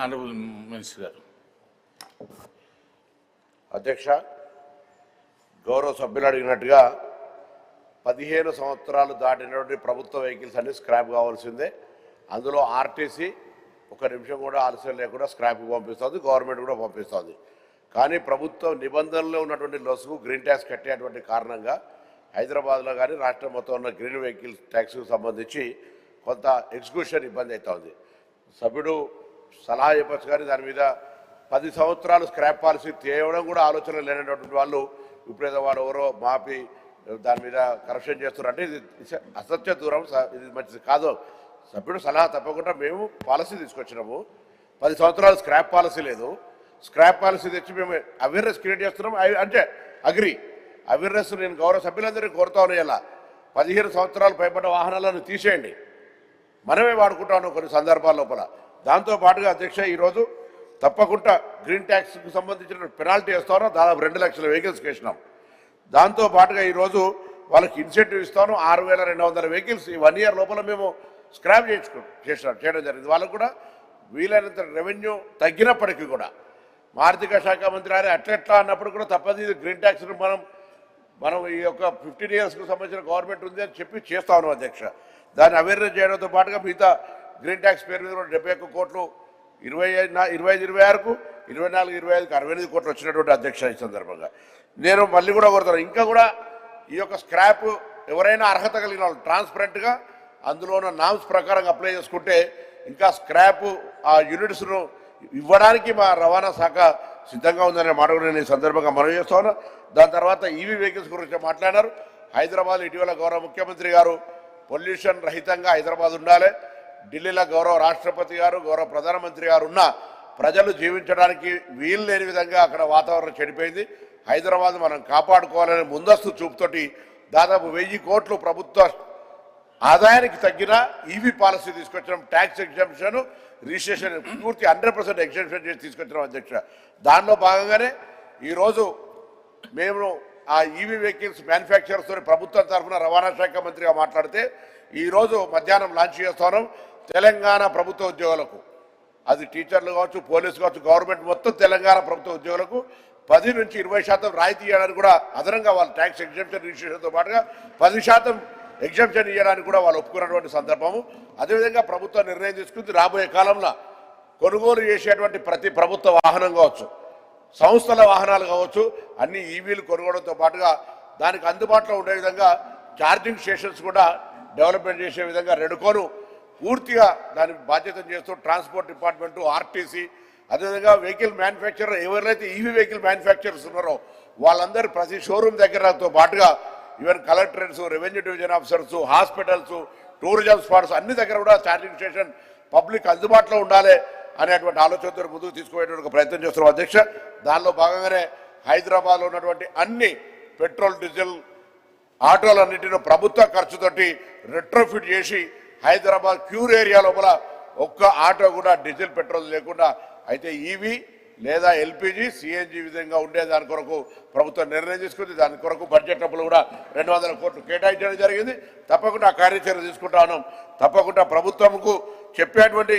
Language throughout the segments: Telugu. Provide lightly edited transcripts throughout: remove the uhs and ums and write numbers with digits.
ఆనరబుల్ మినిస్టర్ గారు. అధ్యక్ష, గౌరవ సభ్యులు అడిగినట్టుగా 15 సంవత్సరాలు దాటినటువంటి ప్రభుత్వ వెహికల్స్ అన్ని స్క్రాప్ కావాల్సిందే. అందులో ఆర్టీసీ ఒక నిమిషం కూడా ఆలస్యం లేకుండా స్క్రాప్కి పంపిస్తుంది, గవర్నమెంట్ కూడా పంపిస్తుంది. కానీ ప్రభుత్వ నిబంధనలో ఉన్నటువంటి లొసుగు గ్రీన్ ట్యాక్స్ కట్టేటువంటి కారణంగా హైదరాబాద్లో కానీ రాష్ట్రం మొత్తం ఉన్న గ్రీన్ వెహికల్ ట్యాక్స్కి సంబంధించి కొంత ఎగ్జిక్యూషన్ ఇబ్బంది అవుతుంది. సభ్యుడు సలహా చెప్పచ్చు, కానీ దాని మీద 10 సంవత్సరాలు స్క్రాప్ పాలసీ తేవడం కూడా ఆలోచన లేనటువంటి వాళ్ళు ఇప్పుడు వాడు ఎవరో మాపి దాని మీద కరప్షన్ చేస్తున్నారు అంటే ఇది అసత్య దూరం, ఇది మంచిది కాదు. సభ్యుడు సలహా తప్పకుండా మేము పాలసీ తీసుకొచ్చినాము. 10 సంవత్సరాలు స్క్రాప్ పాలసీ లేదు. స్క్రాప్ పాలసీ తెచ్చి మేము అవేర్నెస్ క్రియేట్ చేస్తున్నాం. అంటే అగ్రి అవేర్నెస్ నేను గౌరవ సభ్యులందరినీ కోరుతా ఉన్నాను. ఇలా 15 సంవత్సరాలు పైబడ్డ వాహనాలను తీసేయండి, మనమే వాడుకుంటాను కొన్ని సందర్భాల లోపల. దాంతోపాటుగా అధ్యక్ష, ఈరోజు తప్పకుండా గ్రీన్ ట్యాక్స్కి సంబంధించిన పెనాల్టీ వేస్తాను. దాదాపు 2 లక్షల వెహికల్స్కి వేసినాం. దాంతోపాటుగా ఈరోజు వాళ్ళకి ఇన్సెంటివ్ ఇస్తాను. 6200 వెహికల్స్ ఈ 1 ఇయర్ లోపల మేము స్క్రాప్ చేయడం జరిగింది. వాళ్ళకు కూడా వీలైనంత రెవెన్యూ తగ్గినప్పటికీ కూడా మా ఆర్థిక శాఖ మంత్రి గారు అట్లెట్లా అన్నప్పుడు కూడా తప్పదు గ్రీన్ ట్యాక్స్ను మనం ఈ యొక్క 15 ఇయర్స్కు సంబంధించిన గవర్నమెంట్ ఉంది అని చెప్పి చేస్తా ఉన్నాం అధ్యక్ష. దాన్ని అవేర్నెస్ చేయడంతో పాటుగా మిగతా గ్రీన్ ట్యాక్స్ పేరు మీద 71 కోట్లు 25-26కు 24-25కు 68 కోట్లు వచ్చినటువంటి అధ్యక్ష. ఈ సందర్భంగా నేను మళ్ళీ కూడా కోరుతాను, ఇంకా కూడా ఈ యొక్క స్క్రాప్ ఎవరైనా అర్హత కలిగిన వాళ్ళు ట్రాన్స్పరెంట్గా అందులో ఉన్న నామ్స్ ప్రకారం అప్లై చేసుకుంటే ఇంకా స్క్రాప్ ఆ యూనిట్స్ను ఇవ్వడానికి మా రవాణా శాఖ సిద్ధంగా ఉందనే మాట కూడా నేను ఈ సందర్భంగా మనవి చేస్తా ఉన్నా. దాని తర్వాత ఈవీ వెహికల్స్ గురించి మాట్లాడినారు. హైదరాబాద్ ఇటీవల గౌరవ ముఖ్యమంత్రి గారు పొల్యూషన్ రహితంగా హైదరాబాద్ ఉండాలి, ఢిల్లీలో గౌరవ రాష్ట్రపతి గారు గౌరవ ప్రధానమంత్రి గారు ఉన్న ప్రజలు జీవించడానికి వీలు లేని విధంగా అక్కడ వాతావరణం చెడిపోయింది. హైదరాబాద్ మనం కాపాడుకోవాలనే ముందస్తు చూపుతోటి దాదాపు 1000 కోట్లు ప్రభుత్వ ఆదాయానికి తగ్గిన ఈవీ పాలసీ తీసుకొచ్చడం, ట్యాక్స్ ఎగ్జంప్షన్, రిజిస్ట్రేషన్ పూర్తి 100% ఎగ్జంప్షన్ చేసి తీసుకొచ్చినాం అధ్యక్ష. దానిలో భాగంగానే ఈరోజు మేము ఆ ఈవీ వెహికల్స్ మ్యానుఫ్యాక్చరర్స్తో ప్రభుత్వం తరఫున రవాణా శాఖ మంత్రిగా మాట్లాడితే ఈరోజు మధ్యాహ్నం లాంచ్ చేస్తున్నాం. తెలంగాణ ప్రభుత్వ ఉద్యోగులకు, అది టీచర్లు కావచ్చు, పోలీసు కావచ్చు, గవర్నమెంట్ మొత్తం తెలంగాణ ప్రభుత్వ ఉద్యోగులకు 10 నుంచి 20% రాయితీ ఇవ్వడానికి కూడా అదనంగా వాళ్ళు ట్యాక్స్ ఎగ్జంప్షన్ రిజిస్ట్రేషన్తో పాటుగా 10% ఎగ్జంప్షన్ ఇవ్వడానికి కూడా వాళ్ళు ఒప్పుకున్నటువంటి సందర్భము. అదేవిధంగా ప్రభుత్వం నిర్ణయం తీసుకుంది, రాబోయే కాలంలో కొనుగోలు చేసేటువంటి ప్రతి ప్రభుత్వ వాహనం కావచ్చు, సంస్థల వాహనాలు కావచ్చు, అన్ని ఈవీలు కొనుగోలుతో పాటుగా దానికి అందుబాటులో ఉండే విధంగా ఛార్జింగ్ స్టేషన్స్ కూడా డెవలప్మెంట్ చేసే విధంగా రెడ్కోను పూర్తిగా దాని బాధ్యత చేస్తూ ట్రాన్స్పోర్ట్ డిపార్ట్మెంటు, ఆర్టీసీ, అదేవిధంగా వెహికల్ మ్యానుఫ్యాక్చరర్ ఎవరైతే ఈవీ వెహికల్ మ్యానుఫ్యాక్చరర్స్ ఉన్నారో వాళ్ళందరూ ప్రతి షోరూమ్ దగ్గరతో పాటుగా even collectorates, revenue division officers, hospitals, tourism spots అన్ని దగ్గర కూడా ఛార్జింగ్ స్టేషన్ పబ్లిక్ అందుబాటులో ఉండాలి అనేటువంటి ఆలోచనతో ముందుకు తీసుకుపోయేటువంటి ప్రయత్నం చేస్తున్నాం అధ్యక్ష. దానిలో భాగంగానే హైదరాబాద్లో ఉన్నటువంటి అన్ని పెట్రోల్, డీజిల్ ఆటోలన్నింటినీ ప్రభుత్వ ఖర్చుతోటి రెట్రోఫిట్ చేసి హైదరాబాద్ క్యూర్ ఏరియా లోపల ఒక్క ఆటో కూడా డీజిల్, పెట్రోల్ లేకుండా అయితే ఈవీ లేదా ఎల్పిజి, సిఎన్జి విధంగా ఉండే దాని కొరకు ప్రభుత్వం నిర్ణయం తీసుకుంది. దాని కొరకు బడ్జెట్ డబ్బులు కూడా 200 కోట్లు కేటాయించడం జరిగింది. తప్పకుండా ఆ కార్యాచరణ తీసుకుంటా ఉన్నాం. తప్పకుండా ప్రభుత్వంకు చెప్పేటువంటి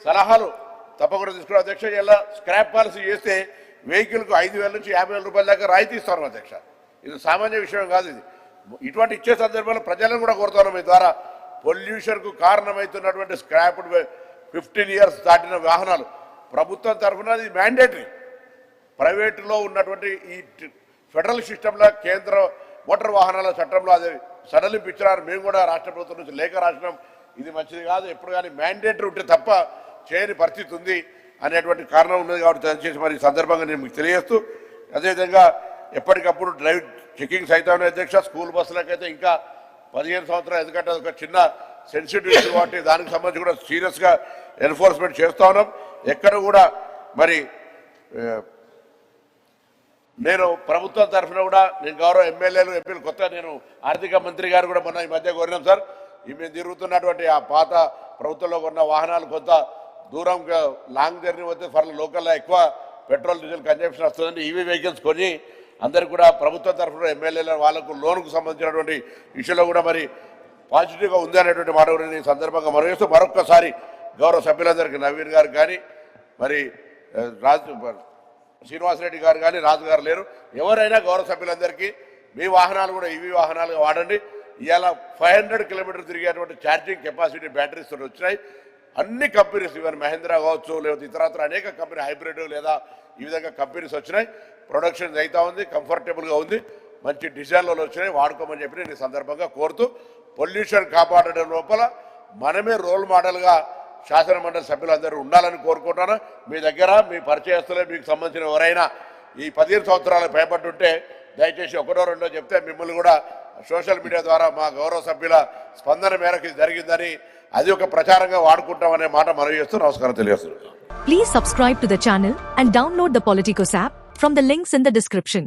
సలహాలు తప్పకుండా తీసుకున్నాం అధ్యక్ష. ఇలా స్క్రాప్ పాలసీ చేస్తే వెహికల్కు 5,000 నుంచి 50,000 రూపాయల దాకా రాయితీ ఇస్తాను అధ్యక్ష. ఇది సామాన్య విషయం కాదు. ఇది ఇటువంటి ఇచ్చే సందర్భంలో ప్రజలను కూడా కోరుతున్నాం, మీ ద్వారా పొల్యూషన్కు కారణమవుతున్నటువంటి స్క్రాప్ 15 ఇయర్స్ దాటిన వాహనాలు ప్రభుత్వం తరఫున ఇది మ్యాండేటరీ. ప్రైవేటులో ఉన్నటువంటి ఈ ఫెడరల్ సిస్టంలో కేంద్ర మోటార్ వాహనాల చట్టంలో అది సడలింపించారు. మేము కూడా రాష్ట్ర ప్రభుత్వం నుంచి లేఖ రాసినాం, ఇది మంచిది కాదు, ఎప్పుడు కానీ మ్యాండేటరీ ఉంటే తప్ప చేయని పరిస్థితి ఉంది అనేటువంటి కారణం ఉన్నది. కాబట్టి దయచేసి మరి ఈ సందర్భంగా నేను మీకు తెలియజేస్తూ, అదేవిధంగా ఎప్పటికప్పుడు డ్రైవ్ చెకింగ్స్ అయితే ఉన్నాయి అధ్యక్ష. స్కూల్ బస్సులకైతే ఇంకా 15 సంవత్సరాలు, ఎందుకంటే ఒక చిన్న సెన్సిటివిటీ కాబట్టి దానికి సంబంధించి కూడా సీరియస్గా ఎన్ఫోర్స్మెంట్ చేస్తూ ఉన్నాం. ఎక్కడ కూడా మరి నేను ప్రభుత్వం తరఫున కూడా నేను గౌరవ ఎమ్మెల్యేలు, ఎంపీలు, కొత్త నేను ఆర్థిక మంత్రి గారు కూడా మొన్న ఈ మధ్య కోరినాం సార్, ఈ మేము తిరుగుతున్నటువంటి ఆ పాత ప్రభుత్వంలో ఉన్న వాహనాలు కొంత దూరం లాంగ్ జర్నీ వస్తే ఫర్ లోకల్లో ఎక్కువ పెట్రోల్, డీజిల్ కన్జంప్షన్ వస్తుందండి. ఈవీ వెహికల్స్ కొని అందరికీ కూడా ప్రభుత్వం తరఫున ఎమ్మెల్యేల వాళ్ళకు లోన్కు సంబంధించినటువంటి విషయంలో కూడా మరి పాజిటివ్గా ఉంది అనేటువంటి మాట కూడా ఈ సందర్భంగా మనం చేస్తూ మరొక్కసారి గౌరవ సభ్యులందరికీ, నవీన్ గారికి కానీ మరి శ్రీనివాసరెడ్డి గారు కానీ రాజు గారు లేరు. ఎవరైనా గౌరవ సభ్యులందరికీ మీ వాహనాలు కూడా ఈవీ వాహనాలుగా వాడండి. ఇవాళ 500 కిలోమీటర్లు తిరిగేటువంటి ఛార్జింగ్ కెపాసిటీ బ్యాటరీస్ వచ్చినాయి. అన్ని కంపెనీస్ ఈవెన్ మహేంద్ర కావచ్చు, లేకపోతే ఇతరత్ర అనేక కంపెనీ హైబ్రిడ్ లేదా ఈ విధంగా కంపెనీస్ వచ్చినాయి. ప్రొడక్షన్ అవుతా ఉంది, కంఫర్టబుల్గా ఉంది, మంచి డిజైన్లలో వచ్చినాయి, వాడుకోమని చెప్పి నేను ఈ సందర్భంగా కోరుతూ పొల్యూషన్ కాపాడడం లోపల మనమే రోల్ మోడల్గా శాసనమండలి సభ్యులందరూ ఉండాలని కోరుకుంటున్నాను. మీ దగ్గర మీ పరిచయస్తులే మీకు సంబంధించిన ఎవరైనా ఈ 15 సంవత్సరాలకు భయపడుంటే దయచేసి ఒకటో రెండో చెప్తే మిమ్మల్ని కూడా సోషల్ మీడియా ద్వారా మా గౌరవ సభ్యుల స్పందన మేరకు ఇది జరిగిందని అది ఒక ప్రచారంగా వాడుకుంటామనే మాట మనవి చేస్తూ నమస్కారం తెలియజేస్తున్నాను. Please subscribe to the channel and download the Politicos app from the links in the description.